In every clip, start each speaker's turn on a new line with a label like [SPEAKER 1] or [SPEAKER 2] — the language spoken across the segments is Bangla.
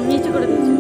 [SPEAKER 1] নিচে করে দিয়েছি।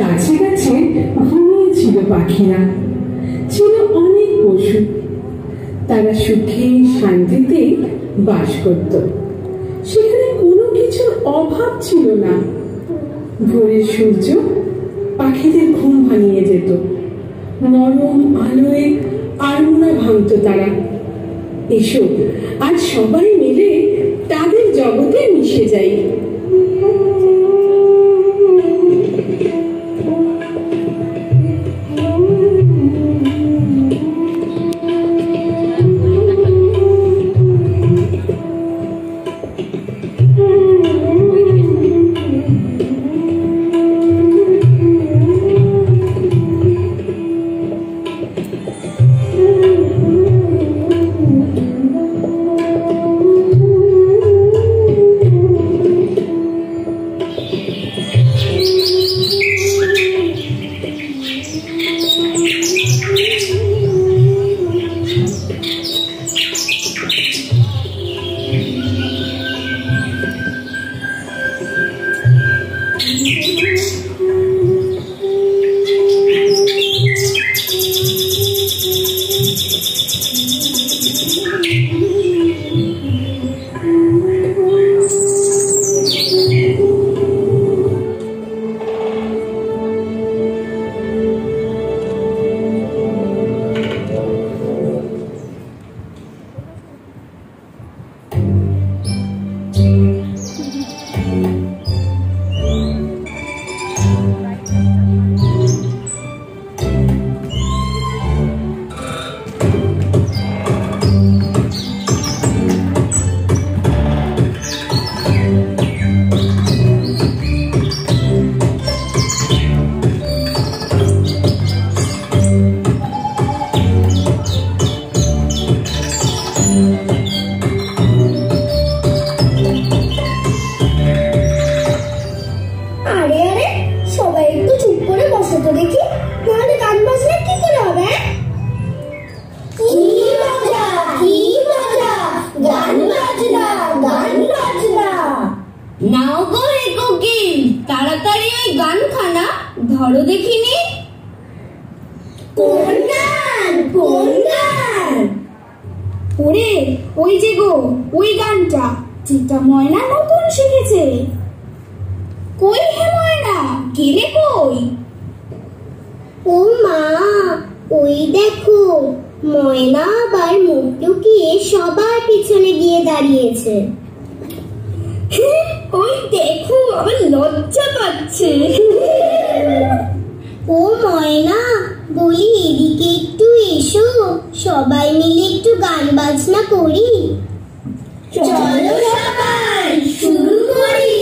[SPEAKER 2] গাছে গাছে ঘুমিয়েছিল পাখিরা, ছিল অনেক পশু। তারা সুখে শান্তিতে বাস করত। সেখানে কোনো কিছুর অভাব ছিল না। ভোরের সূর্য পাখিদের ঘুম ভাঙিয়ে যেত, নরম আলোয় আড়মোড়া ভাঙত তারা। এসো আজ সবাই মিলে তাদের জগতে মিশে যাই।
[SPEAKER 3] ধরো দেখিনি। কোন গান? কোন গান? ওরে ওই যে গো, ওই গানটা যেটা ময়না নতুন শিখেছে। কই হে ময়না, গেলে কই?
[SPEAKER 4] ও মা, ওই দেখো ময়না আবার মুখ লুকিয়ে সবার পিছনে গিয়ে দাঁড়িয়েছে।
[SPEAKER 3] ওই দেখো, আমার লজ্জা পাচ্ছে।
[SPEAKER 4] ও ময়না, বলি এদিকে একটু এসো, সবাই মিলে একটু গান বাজনা করি।
[SPEAKER 3] চলো সবাই শুরু করি।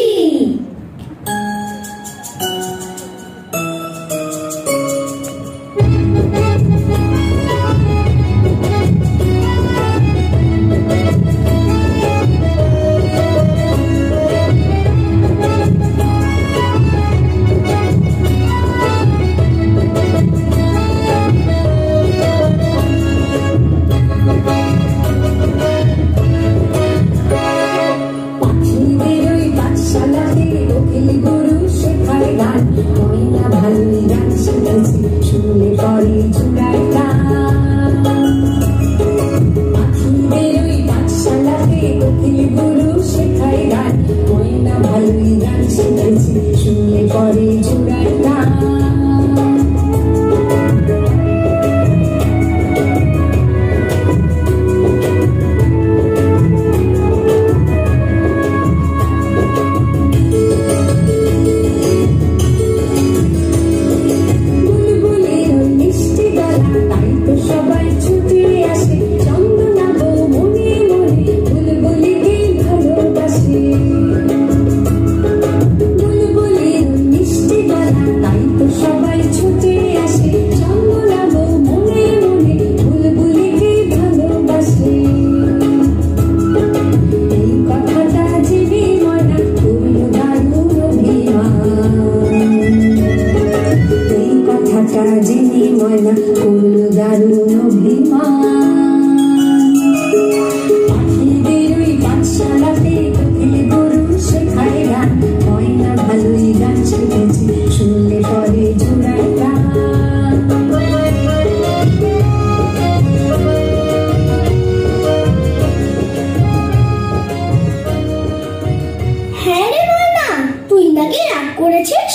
[SPEAKER 3] নাকি রাগ করেছিস?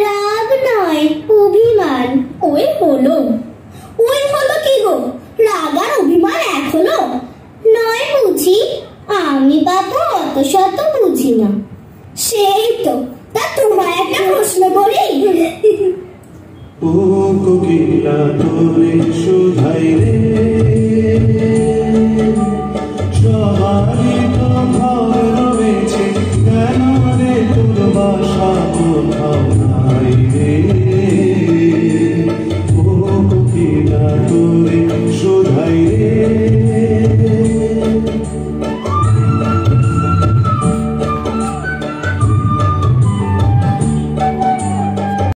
[SPEAKER 4] রাগ নয়, অভিমান।
[SPEAKER 3] ওই হলো কি গো? রাগ আর অভিমান এক হলো?
[SPEAKER 4] নয় বুঝি, আমি বাবা অত শত বুঝি না।
[SPEAKER 3] সেই তো। তা তোমায় একটা প্রশ্ন করি।
[SPEAKER 1] ও কোকিলা তোরে শোধাই